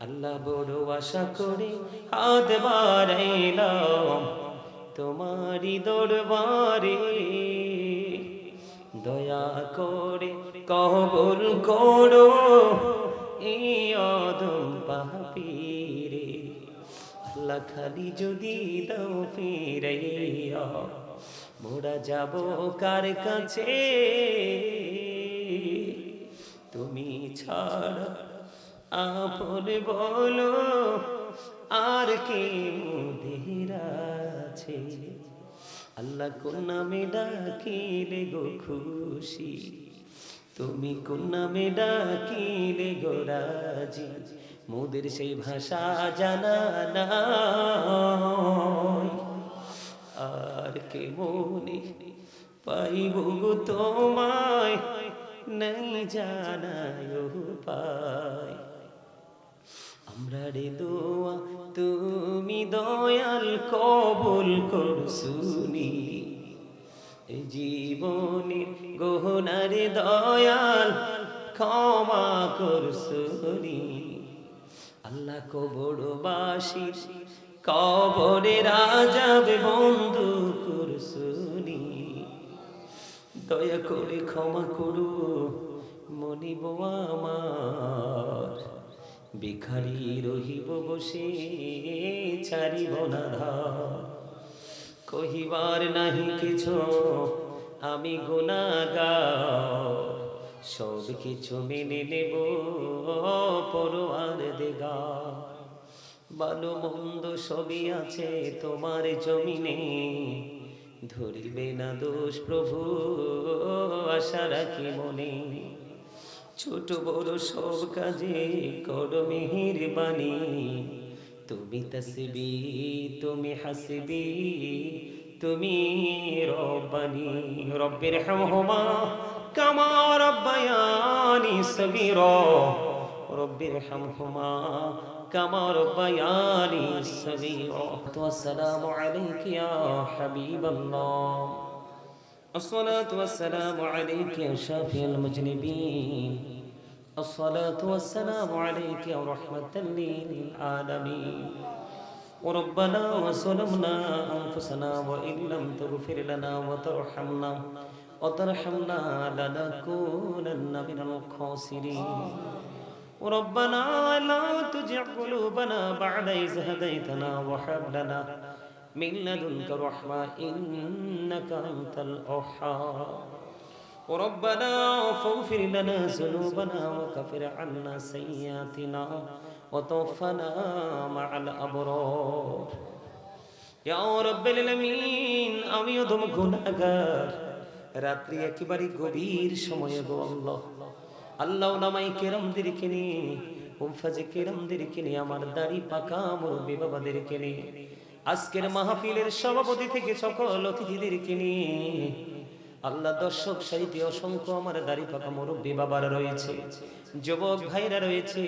আল্লাহ বড় আশা করে হাত বাড়াইলাম তোমারি দরবারে, দয়া করে কবুল করো এই অদম পাপীরে। আল্লাহ খালি যদি দাও ফিরাইয়া, মোরা যাব কার কাছে? তুমি ছাড়া আপন বলো আর কে মোদের আছে? আল্লাহ কোন নামে ডাকিলে গো খুশি, তুমি কোন নামে ডাকিলে গো রাজি? মোদের সেই ভাষা জানা নাই, আর কে মনে পাইব গো তোমায়, নাই জানায় উপায়। আমরা রে দোয়া তুমি দয়াল কবুল করছুনি, জীবনে গহনারে দয়াল ক্ষমা করছুনি। আল্লাহ কবরবাসী কবরে রাজাব বন্ধু করছুনি, দয়া করে ক্ষমা করু মনিব আমার। ভিখারি রহিব বসে ছাড়িব না ধার, কহিবার নাহি কিছু আমি গুনাহগার। সব কিছু মেনে নেব পরওয়ার দিগার, ভালো মন্দ সবই আছে তোমার জমিনে, ধরিবে না দোষ প্রভু আশা রাখি মনে। ছোট বড় সব কাজে করো মেহেরবানি, তুমি তাসবি তুমি হাসবি তুমি রব্বানি। রব্বির হামহুমা কামা রব্বায়ানি সগীরা, রব্বির হামহুমা কামা রব্বায়ানি সগীরা। আসসালামু আলাইকা ইয়া হাবিবাল্লাহ, الصلاة والسلام عليك يا شافي المذنبين، الصلاة والسلام عليك يا رحمة للعالمين. وربنا وظلمنا أنفسنا وإن لم تغفر لنا وترحمنا لنكونن من الخاسرين. ربنا لا تزغ قلوبنا بعد إذ هديتنا وهب لنا من لدنك رحمة إنك أنت الوهاب. ربنا فاغفر لنا ذنوبنا وكفر عنا سيئاتنا وتوفنا مع الأبرار. يا رب العالمين আমি অদম গুনাহগার, রাত্রি একেবারে গভীর সময়ে গো আল্লাহ, আল্লাহ ওলামাই কেরামদেরকে নিয়ে হুফাজে কেরামদেরকে নিয়ে আমার দাড়ি পাকা মুরব্বী বাবাদেরকে নিয়ে আজকের মাহফিলের সভাপতি থেকে সকল অতিথিদেরকে নিয়ে আল্লাহ দর্শক সারিতে অসংখ্য আমার দাড়ি পাকা মুরব্বী বাবারা রয়েছে, যুবক ভাইরা রয়েছে।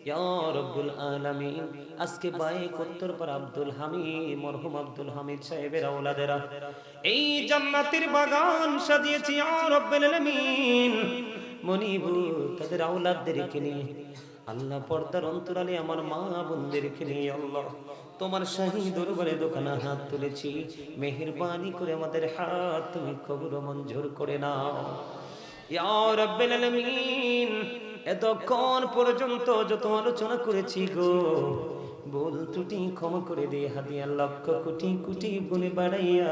ইয়া রব্বুল আলামিন, আজকে বাইক উত্তরপাড়া আব্দুল হামিদ মরহুম আব্দুল হামিদ সাহেবের আওলাদেরা এই জান্নাতের বাগান সাজিয়েছে। ইয়া রব্বুল আলামিন, মনিবু তাদের আওলাদদেরকে নিয়ে আল্লাহ পর্দার অন্তরালে আমার মা বোনদেরকে নিয়ে আল্লাহ তোমার শাহী দরবারে দোকানে হাত তুলেছি, মেহেরবানি করে আমাদের হাত তুমি কবুল মঞ্জুর করে নাও। ইয়া রাব্বুল আলামিন, এতক্ষণ পর্যন্ত যত আলোচনা করেছি গো, ভুল ত্রুটি ক্ষমা করে দে, হাদিয়া লক্ষ কোটি কোটি গুণে বাড়াইয়া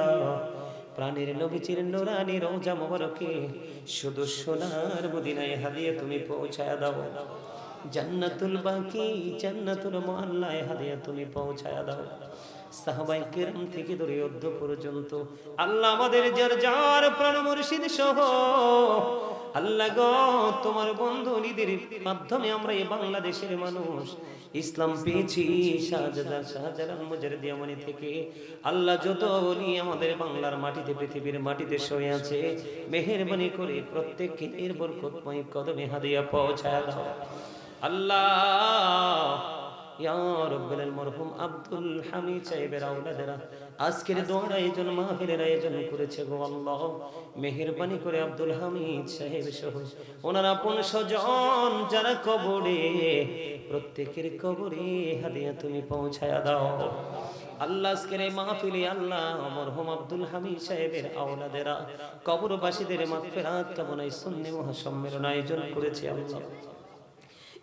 প্রাণের নবীজির নূরানি রওজা মোবারকে শুধু সোনার মদিনায় হাদিয়া তুমি পৌঁছায়া দাও। জান্নাতুল বাকি জান্নাতুল মুআল্লায় হাদিয়া তুমি পৌঁছায়া দাও। সাহাবায়ে কেরাম থেকে ধরে অদ্য পর্যন্ত আল্লাহ আমাদের যার যার প্রাণ মুর্শিদ সহ আল্লাহ গো তোমার বন্ধু নিদের মাধ্যমে আমরা এই বাংলাদেশের মানুষ ইসলাম পেয়েছি। শাহজালাল মুজাহিদিয়ামনি থেকে আল্লাহ যত ওলি আমাদের বাংলার মাটিতে পৃথিবীর মাটিতে শুয়ে আছে, মেহেরবানি করে প্রত্যেককে এর বরকতময় কদমে হাদিয়া পৌঁছায়া দাও। আল্লাহ ইয়া রাব্বুল আলামিন মরহুম আব্দুল হামিদ সাহেবের আওলাদেরা আজকের দোয়ার আয়োজন মাহফিলের আয়োজন করেছে গো আল্লাহ, মেহেরবানি করে আব্দুল হামিদ সাহেব সহ ওনার আপন স্বজন যারা কবরে, প্রত্যেকের কবরে হাদিয়া তুমি পৌঁছায়া দাও আল্লাহ। আজকের এই মাহফিলে আল্লাহ মরহুম আব্দুল হামিদ সাহেবের আওলাদেরা কবরবাসীদের মাগফিরাত কামনায় সুন্নি মহাসম্মেলন আয়োজন করেছে আল্লাহ।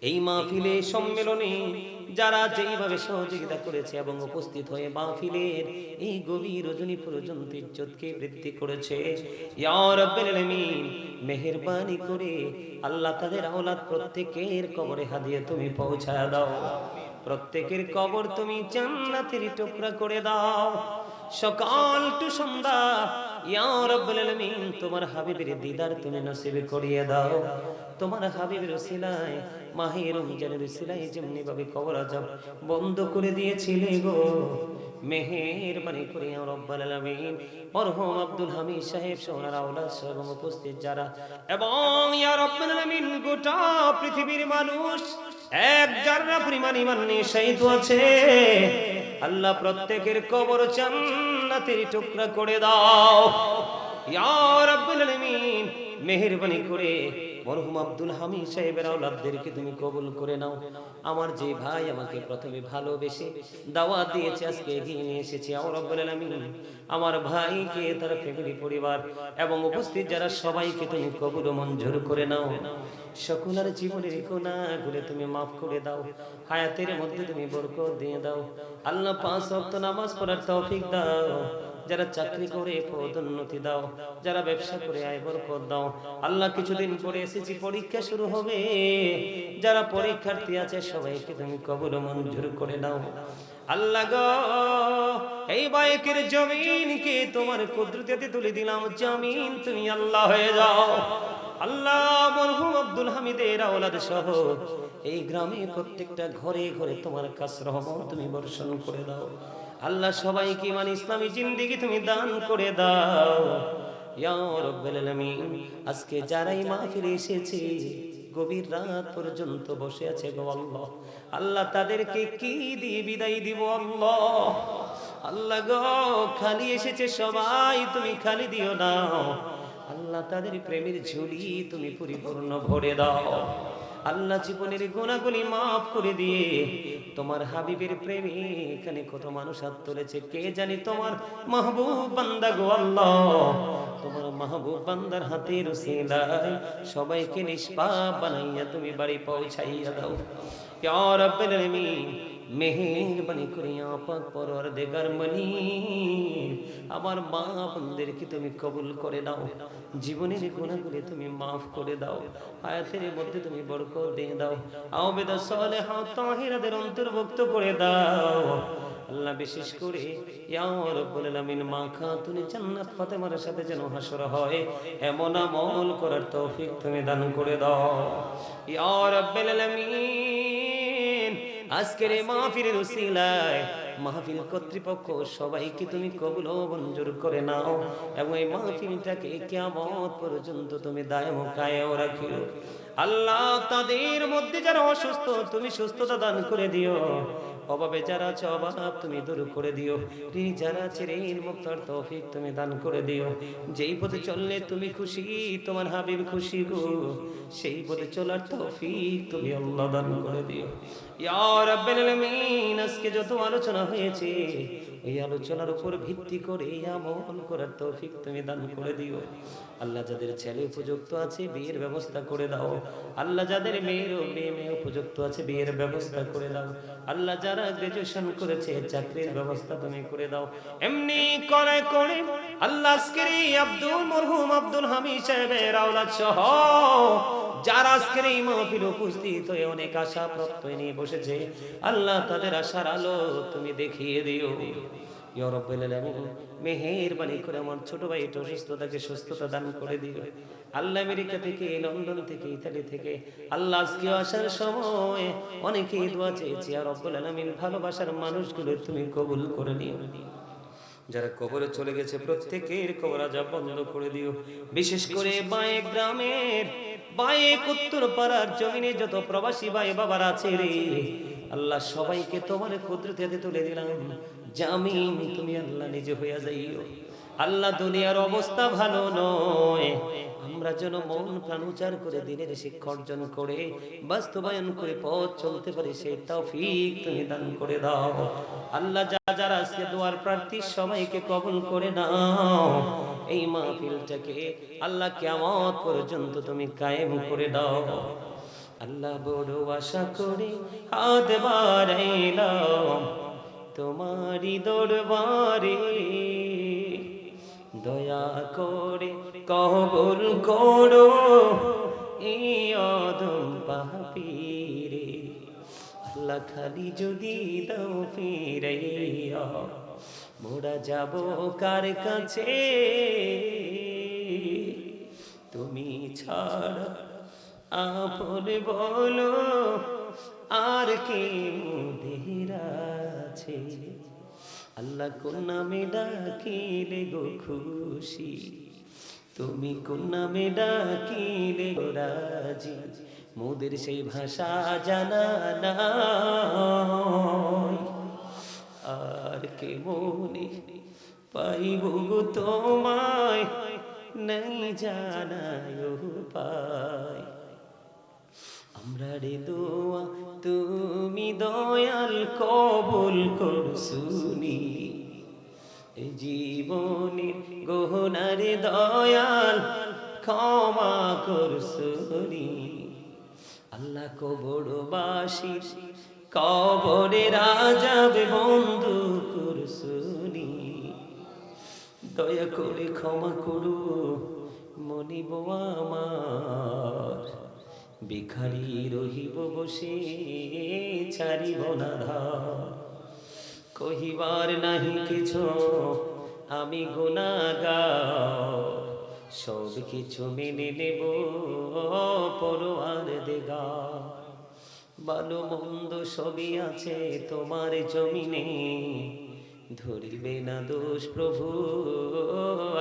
এই মাহফিলে সম্মেলনে যারা যেইভাবে সহযোগিতা করেছে এবং উপস্থিত হয়ে মাহফিলের এই গভীর রজনী পর্যন্ত ইজ্জতকে বৃদ্ধি করেছে, ইয়া রাব্বুল আলামিন মেহেরবানি করে আল্লাহ তাদের আওলাদ প্রত্যেকের কবরে হাদিয়া তুমি পৌঁছায় দাও, প্রত্যেকের কবর তুমি জান্নাতের টুকরা করে দাও। সকাল টু সন্ধ্যা ইয়া রাব্বুল আলামিন তোমার হাবিবের দিদার তুমি নসিব করিয়ে দাও। তোমার হাবিবের উসিলায় মাহে রমজানের উসিলায় যেমনি ভাবে কবর আযাব বন্ধ করে দিয়েছিলে গো, মেহেরবানি করে ইয়া রাব্বুল আলামিন মরহুম আব্দুল হামিদ সাহেব সোনার আওলাদ সহ উপস্থিত যারা এবং ইয়া রাব্বুল আলামিন গোটা পৃথিবীর মানুষ এক জাররা পরিমাণ ঈমান নিয়ে শহীদ আছে, আল্লাহ প্রত্যেকের কবর জান্নাতের টুকরা করে দাও ইয়া রাব্বুল আলামিন। মেহেরবানি করে মরহুম আব্দুল হামিদ সাহেবের আওলাদদেরকে তুমি কবুল করে নাও। আমার যে ভাই আমাকে প্রথমে ভালোবেসে দাওয়াত দিয়েছে, আজকে এগিয়ে নিয়ে এসেছি, ইয়া রাব্বুল আলামিন আমার ভাইকে তার ফ্যামিলি পরিবার এবং উপস্থিত যারা সবাইকে তুমি কবুল ও মঞ্জুর করে নাও। সকলের জীবনের গুনাহগুলো তুমি মাফ করে দাও, হায়াতের মধ্যে তুমি বরকত দিয়ে দাও আল্লাহ। 5 ওয়াক্ত নামাজ পড়ার তৌফিক দাও, যারা চাকরি করে পদোন্নতি দাও, যারা ব্যবসা করে আয় বরকত দাও আল্লাহ। কিছুদিন পরে এসেছি, পরীক্ষা শুরু হবে, যারা পরীক্ষার্থী আছে সবাইকে তুমি কবুল ও মঞ্জুর করে নাও আল্লাহ গো। এই বাইকের জমিনকে তোমার কুদরতে তুলে দিলাম, জমিন তুমি আল্লাহ হয়ে যাও আল্লাহ। মরহুম আব্দুল হামিদের আওলাদ সহ এই গ্রামে প্রত্যেকটা ঘরে ঘরে তোমার কাছ রহমত তুমি বর্ষণ করে দাও আল্লাহ। সবাইকে ইমান ইসলামী জিন্দেগি তুমি দান করে দাও ইয়া রাব্বুল আলামিন। আজকে যারাই মাহফিলে এসেছে গভীর রাত পর্যন্ত বসে আছে গো আল্লাহ, আল্লাহ তাদেরকে কি দিয়ে বিদায় দিব আল্লাহ। আল্লাহ গো খালি এসেছে সবাই, তুমি খালি দিও না আল্লাহ, তাদের প্রেমের ঝুলি তুমি পরিপূর্ণ ভরে দাও আল্লাহ। জীবনের গুনাহগুলি মাফ করে দিয়ে তোমার হাবিবের প্রেমে এখানে কত মানুষ হাত তুলেছে, কে জানি তোমার মাহবুব বান্দা গো আল্লাহ, তোমার মাহবুব বান্দার হাতের উসিলায় সবাইকে নিষ্পাপ বানাইয়া তুমি বাড়ি পৌঁছাইয়া দাও ইয়া রাব্বুল আলামিন। মেহেরবানি করে পাক পরওয়ারদিগার মানি আমার মা বোনদেরকে তুমি কবুল করে নাও, জীবনের গুনাহগুলি তুমি মাফ করে দাও, হায়াতের মধ্যে তুমি বরকত দিয়ে দাও, আওবেদা সালেহাত তাহিরাদের অন্তর্ভুক্ত করে দাও আল্লাহ। বিশেষ করে ইয়া রাব্বুল আলামিন মা খাতুন জান্নাত ফাতেমার সাথে যেন হাসর হয় এমন আমল করার তৌফিক তুমি দান করে দাও ইয়া রাব্বুল আলামিন। আজকের এই মাহফিলের উসিলায় মাহফিল কর্তৃপক্ষ সবাইকে তুমি কবুল ও মঞ্জুর করে নাও এবং এই মাহফিলটাকে কিয়ামত পর্যন্ত তুমি দায়ম কায়েম রাখিও আল্লাহ। তাদের মধ্যে যারা অসুস্থ তুমি সুস্থতা দান করে দিও, অভাবে যারা আছে অভাব তুমি দূর করে দিও, ঋণী যারা আছে ঋণ মুক্তর তৌফিক তুমি দান করে দিও। যেই পথে চললে তুমি খুশি, তোমার হাবিব খুশি গো, সেই পথে চলার তৌফিক তুমি আল্লাহ দান করে দিও ইয়া রাব্বুল আলামিন। আজকে যত আলোচনা হয়েছে এই আলোচনার উপর ভিত্তি করে আমল করার তৌফিক তুমি দান করে দিও আল্লাহ। যাদের ছেলে উপযুক্ত আছে বিয়ের ব্যবস্থা করে দাও আল্লাহ, যাদের মেয়ে উপযুক্ত আছে বিয়ের ব্যবস্থা করে দাও আল্লাহ। যারা গ্রাজুয়েশন করেছে চাকরির ব্যবস্থা তুমি করে দাও এমনি করে করে আল্লাহ। আজকের এই মরহুম আব্দুল হামিদ সাহেবের আওলাদ সহ যারা আজকের এই মাহফিল উপস্থিত হয়ে অনেক আশা প্রত্যয় নিয়ে বসেছে আল্লাহ, তাদের আশার আলো তুমি দেখিয়ে দিও ইয়া রাব্বুল আলামিন। মেহেরবানি করে আমার ছোট ভাইটা অসুস্থতাকে সুস্থতা দান করে দিও আল্লাহ। আমেরিকা থেকে, লন্ডন থেকে, ইতালি থেকে আল্লাহ আজকে আসার সময় অনেকেই দোয়া চেয়েছে ইয়া রাব্বুল আলামিন। ভালোবাসার মানুষগুলো তুমি কবুল করে নিও, যারা কবরে চলে গেছে প্রত্যেকের কবর আযাব বন্ধ করে দিও। বিশেষ করে বায়ে গ্রামের বায়ে উত্তর পাড়ার জমিনে যত প্রবাসী ভাই বাবার আছে রে আল্লাহ সবাইকে তোমার কুদরতে তুলে দিলাম, জামিন তুমি আল্লাহ নিজে হইয়া যাইও। আল্লাহ দুনিয়ার অবস্থা ভালো নয়, আমরা যেন মন প্রাণ উজাড় করে দিনের শিক্ষা অর্জন করে বাস্তবায়ন করে পথ চলতে পারি, সেই তৌফিক তুমি দান করে দাও। আল্লাহ যারা আজকে দুয়ার প্রার্থী সবাইকে কবুল করে নাও। এই মাহফিলটাকে আল্লাহ কিয়ামত পর্যন্ত তুমি কায়েম করে দাও। আল্লাহ বড় আশা করে হাত বাড়াইলাম তোমারি দরবারে, দয়া করে কবুল করো এই অদম পাপীরে। আল্লাহ খালি যদি দাও ফিরাইয়া, মোরা যাব কার কাছে, তুমি ছাড়া আপন বলো আর কে মোদের আছে। আল্লাহ কোন নামে ডাকিলে গো খুশি, তুমি কোন নামে ডাকিলে গো রাজি, মোদের সেই ভাষা জানা নাই, আর কে মনে পাইব গো তোমায়, নাই জানায় উপায়। আমরা রে দোয়া তুমি দয়াল কবুল করছুনি, জীবনের গহনারে দয়াল ক্ষমা করছুনি। আল্লাহ কবরবাসী কবরে রাজাবে বন্ধু করছুনি, দয়া করে ক্ষমা করু মনিব আমার, ভিখারি রহিব বসে ছাড়িব না ধার, কহিবার নাহি কিছু আমি গুনাহগার, সব কিছু মেনে নেব পরওয়ার দিগার। ভালো মন্দ সবই আছে তোমার জমিনে, ধরিবে না দোষ প্রভু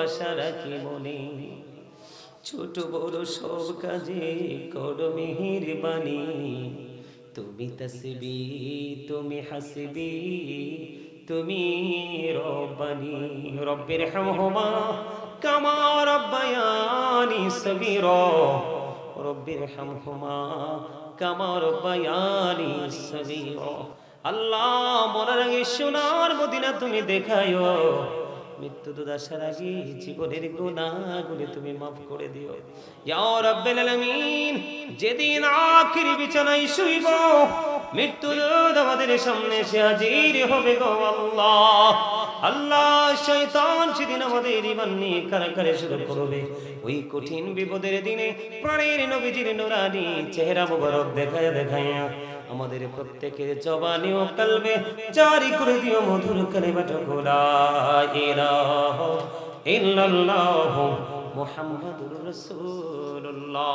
আশা রাখি মনে, ছোট বড় সব কাজে করো মেহেরবানি, তুমি তাসবি তুমি হাসবি তুমি রব্বানি। রব্বির হামহুমা কামা রব্বায়ানি সগীরা, রব্বির হামহুমা কামা রব্বায়ানি সগীরা। আল্লাহ মরার আগে সোনার মদিনা তুমি দেখায়ো, মৃত্যু দুদাসার আগে জীবনের গুনাহগুলি তুমি মাফ করে দিও ইয়া রাব্বুল আলামিন। যেদিন আখির বিছানায় শুইব, মৃত্যু দূত আমাদের সামনে এসে হাজির হবে গো আল্লাহ। আল্লাহ শয়তান সেদিন আমাদের ঈমান নিয়ে কারাকারে শুরু করবে। ওই কঠিন বিপদের দিনে প্রাণের নবীজির নূরানি চেহারা মুবারক দেখায়া দেখায়া আমাদের প্রত্যেকের জবানে ও কলবে জারি করে দিও মধুর কালিমাটা লা ইলাহা ইল্লাল্লাহু মুহাম্মাদুর রাসূলুল্লাহ।